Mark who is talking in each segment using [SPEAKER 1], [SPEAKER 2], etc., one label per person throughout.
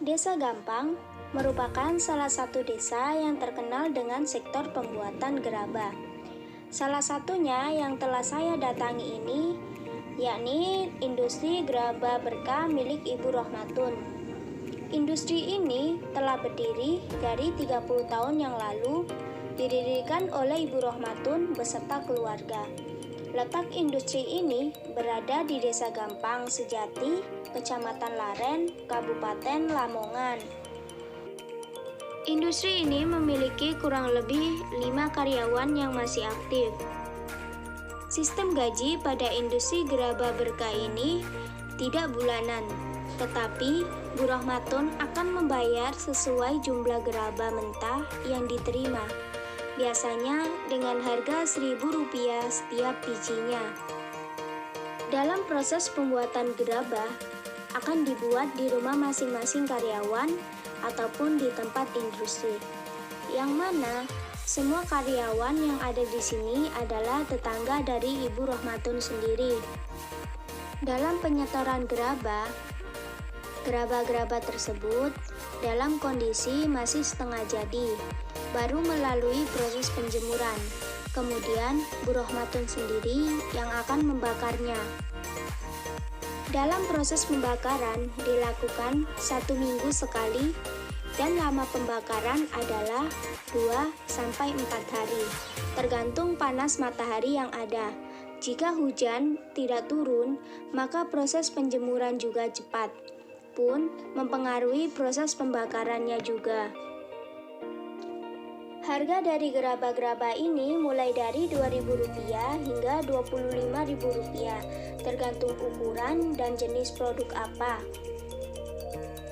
[SPEAKER 1] Desa Gampang merupakan salah satu desa yang terkenal dengan sektor pembuatan gerabah. Salah satunya yang telah saya datangi ini, yakni industri gerabah berkah milik Ibu Rohmatun. Industri ini telah berdiri dari 30 tahun yang lalu, didirikan oleh Ibu Rohmatun beserta keluarga. Letak industri ini berada di Desa Gampang Sejati, Kecamatan Laren, Kabupaten Lamongan. Industri ini memiliki kurang lebih 5 karyawan yang masih aktif. Sistem gaji pada industri gerabah berkah ini tidak bulanan, tetapi Bu Rohmatun akan membayar sesuai jumlah gerabah mentah yang diterima. Biasanya dengan harga Rp1.000 setiap bijinya. Dalam proses pembuatan gerabah akan dibuat di rumah masing-masing karyawan ataupun di tempat industri, yang mana semua karyawan yang ada di sini adalah tetangga dari Ibu Rohmatun sendiri. Dalam penyetoran gerabah tersebut dalam kondisi masih setengah jadi, baru melalui proses penjemuran. Kemudian Bu Rohmatun sendiri yang akan membakarnya. Dalam proses pembakaran dilakukan 1 minggu sekali dan lama pembakaran adalah 2-4 hari, tergantung panas matahari yang ada. Jika hujan tidak turun, maka proses penjemuran juga cepat, pun mempengaruhi proses pembakarannya juga. Harga dari gerabah-gerabah ini mulai dari Rp2.000 hingga Rp25.000, tergantung ukuran dan jenis produk apa.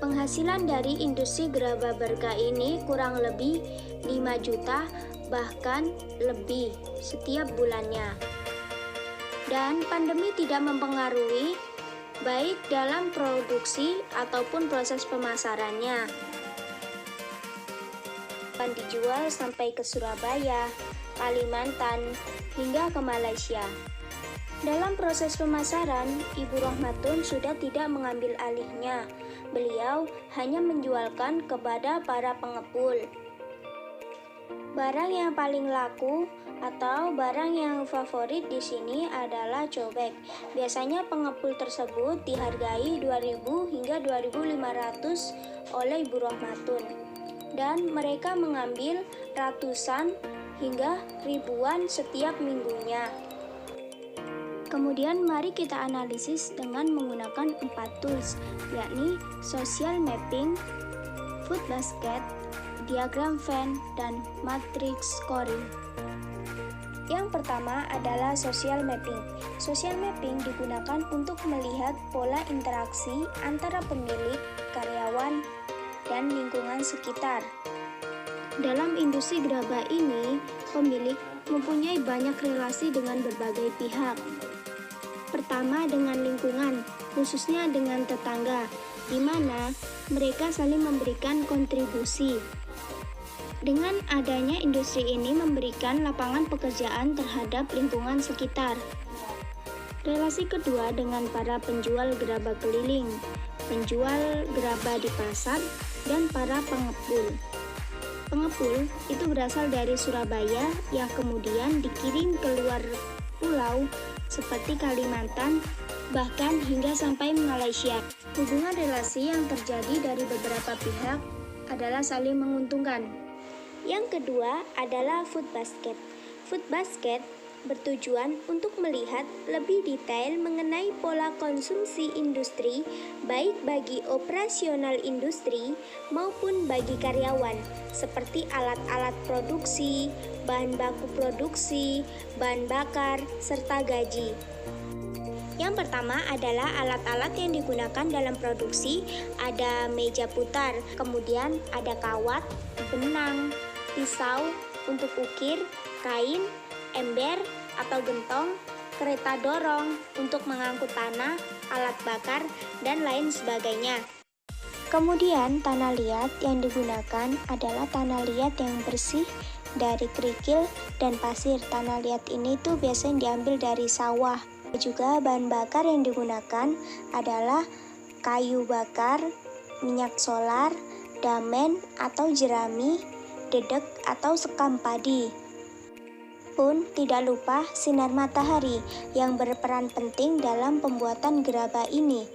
[SPEAKER 1] Penghasilan dari industri gerabah berkah ini kurang lebih 5 juta bahkan lebih setiap bulannya. Dan pandemi tidak mempengaruhi baik dalam produksi ataupun proses pemasarannya. Dijual sampai ke Surabaya, Kalimantan, hingga ke Malaysia. Dalam proses pemasaran, Ibu Rohmatun sudah tidak mengambil alihnya. Beliau hanya menjualkan kepada para pengepul. Barang yang paling laku atau barang yang favorit di sini adalah cobek. Biasanya pengepul tersebut dihargai Rp2.000 hingga Rp2.500 oleh Ibu Rohmatun. Dan mereka mengambil ratusan hingga ribuan setiap minggunya. Kemudian mari kita analisis dengan menggunakan 4 tools, yakni social mapping, food basket, diagram Venn, dan matrix scoring. Yang pertama adalah social mapping. Social mapping digunakan untuk melihat pola interaksi antara pemilik, karyawan, dan lingkungan sekitar. Dalam industri gerabah ini, pemilik mempunyai banyak relasi dengan berbagai pihak. Pertama dengan lingkungan, khususnya dengan tetangga, di mana mereka saling memberikan kontribusi. Dengan adanya industri ini memberikan lapangan pekerjaan terhadap lingkungan sekitar. Relasi kedua dengan para penjual gerabah keliling, penjual gerabah di pasar, dan para pengepul. Pengepul itu berasal dari Surabaya yang kemudian dikirim ke luar pulau seperti Kalimantan, bahkan hingga sampai Malaysia. Hubungan relasi yang terjadi dari beberapa pihak adalah saling menguntungkan. Yang kedua adalah food basket. Food basket bertujuan untuk melihat lebih detail mengenai pola konsumsi industri, baik bagi operasional industri maupun bagi karyawan, seperti alat-alat produksi, bahan baku produksi, bahan bakar, serta gaji. Yang pertama adalah alat-alat yang digunakan dalam produksi. Ada meja putar, kemudian ada kawat, benang, pisau untuk ukir, kain, ember atau gentong, kereta dorong untuk mengangkut tanah, alat bakar, dan lain sebagainya. Kemudian tanah liat yang digunakan adalah tanah liat yang bersih dari kerikil dan pasir. Tanah liat ini tuh biasanya diambil dari sawah. Juga bahan bakar yang digunakan adalah kayu bakar, minyak solar, damen atau jerami, dedek atau sekam padi. Pun tidak lupa sinar matahari yang berperan penting dalam pembuatan gerabah ini.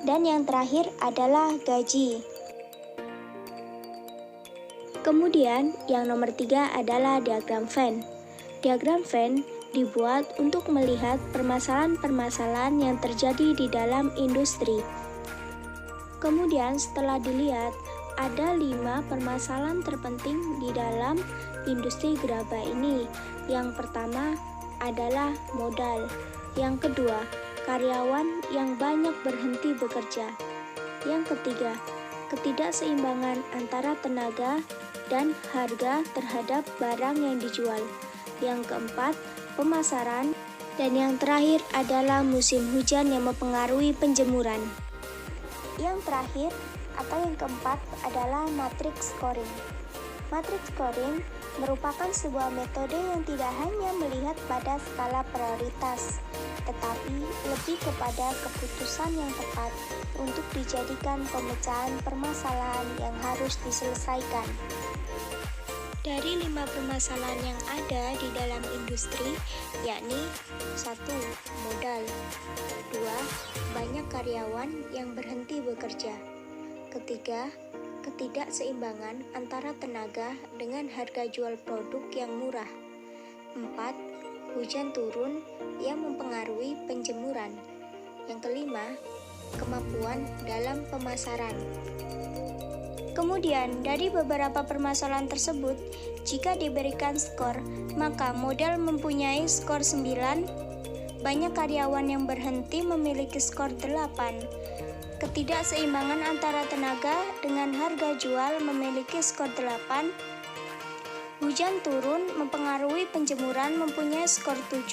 [SPEAKER 1] Dan yang terakhir adalah gaji. Kemudian yang nomor 3 adalah diagram Venn. Diagram Venn dibuat untuk melihat permasalahan-permasalahan yang terjadi di dalam industri. Kemudian setelah dilihat, ada 5 permasalahan terpenting di dalam industri gerabah ini. Yang pertama adalah modal. Yang kedua, karyawan yang banyak berhenti bekerja. Yang ketiga, ketidakseimbangan antara tenaga dan harga terhadap barang yang dijual. Yang keempat, pemasaran. Dan yang terakhir adalah musim hujan yang mempengaruhi penjemuran. Yang terakhir atau yang keempat adalah matrix scoring. Matrix scoring merupakan sebuah metode yang tidak hanya melihat pada skala prioritas, tetapi lebih kepada keputusan yang tepat untuk dijadikan pemecahan permasalahan yang harus diselesaikan. Dari 5 permasalahan yang ada di dalam industri, yakni 1. Modal. 2. Banyak karyawan yang berhenti bekerja. Ketiga, ketidakseimbangan antara tenaga dengan harga jual produk yang murah. 4. Hujan turun yang mempengaruhi penjemuran. Yang kelima, kemampuan dalam pemasaran. Kemudian, dari beberapa permasalahan tersebut, jika diberikan skor, maka modal mempunyai skor 9, banyak karyawan yang berhenti memiliki skor 8, ketidakseimbangan antara tenaga dengan harga jual memiliki skor 8, hujan turun mempengaruhi penjemuran mempunyai skor 7,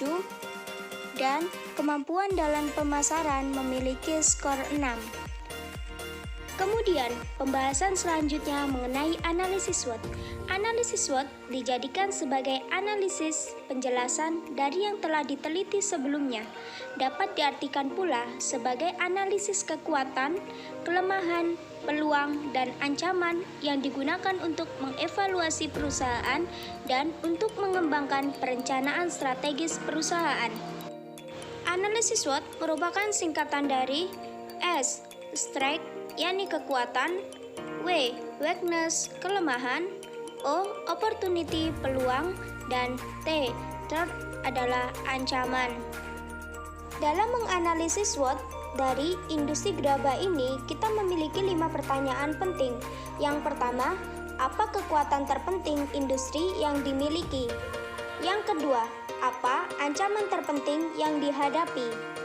[SPEAKER 1] dan kemampuan dalam pemasaran memiliki skor 6. Kemudian, pembahasan selanjutnya mengenai analisis SWOT. Analisis SWOT dijadikan sebagai analisis penjelasan dari yang telah diteliti sebelumnya. Dapat diartikan pula sebagai analisis kekuatan, kelemahan, peluang, dan ancaman yang digunakan untuk mengevaluasi perusahaan dan untuk mengembangkan perencanaan strategis perusahaan. Analisis SWOT merupakan singkatan dari S. Strength, yakni kekuatan, W. Weakness, kelemahan, O. Opportunity, peluang, dan T. Threat adalah ancaman. Dalam menganalisis SWOT dari industri gerabah ini, kita memiliki 5 pertanyaan penting. Yang pertama, apa kekuatan terpenting industri yang dimiliki? Yang kedua, apa ancaman terpenting yang dihadapi?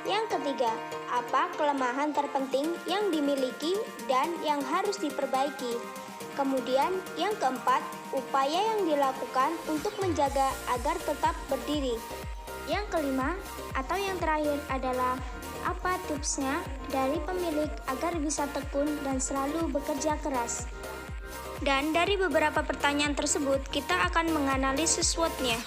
[SPEAKER 1] Yang ketiga, apa kelemahan terpenting yang dimiliki dan yang harus diperbaiki? Kemudian, yang keempat, upaya yang dilakukan untuk menjaga agar tetap berdiri. Yang kelima, atau yang terakhir adalah apa tipsnya dari pemilik agar bisa tekun dan selalu bekerja keras? Dan dari beberapa pertanyaan tersebut, kita akan menganalisis SWOT-nya.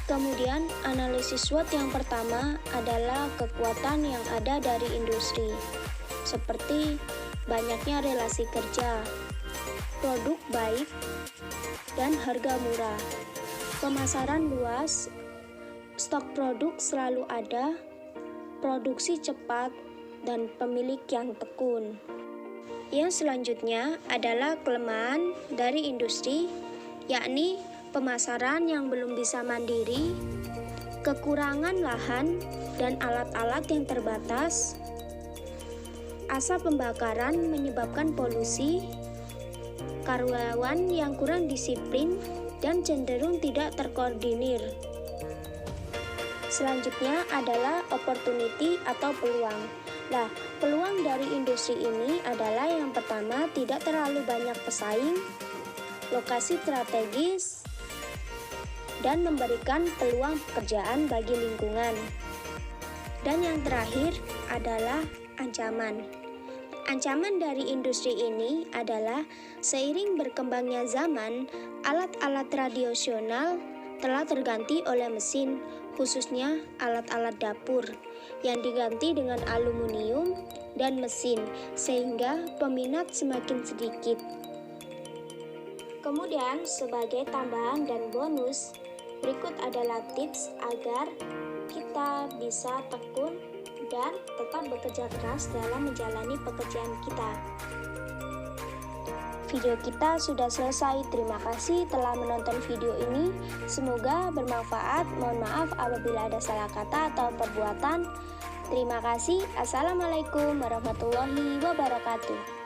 [SPEAKER 1] Kemudian, analisis SWOT yang pertama adalah kekuatan yang ada dari industri, seperti banyaknya relasi kerja, produk baik, dan harga murah, pemasaran luas, stok produk selalu ada, produksi cepat, dan pemilik yang tekun. Yang selanjutnya adalah kelemahan dari industri, yakni pemasaran yang belum bisa mandiri, kekurangan lahan dan alat-alat yang terbatas, asap pembakaran menyebabkan polusi, karyawan yang kurang disiplin dan cenderung tidak terkoordinir. Selanjutnya adalah opportunity atau peluang. Nah, peluang dari industri ini adalah yang pertama, tidak terlalu banyak pesaing, lokasi strategis, dan memberikan peluang pekerjaan bagi lingkungan. Dan yang terakhir adalah ancaman. Ancaman dari industri ini adalah seiring berkembangnya zaman, alat-alat tradisional telah terganti oleh mesin, khususnya alat-alat dapur, yang diganti dengan aluminium dan mesin, sehingga peminat semakin sedikit. Kemudian, sebagai tambahan dan bonus, berikut adalah tips agar kita bisa tekun dan tetap bekerja keras dalam menjalani pekerjaan kita. Video kita sudah selesai. Terima kasih telah menonton video ini. Semoga bermanfaat. Mohon maaf apabila ada salah kata atau perbuatan. Terima kasih. Assalamualaikum warahmatullahi wabarakatuh.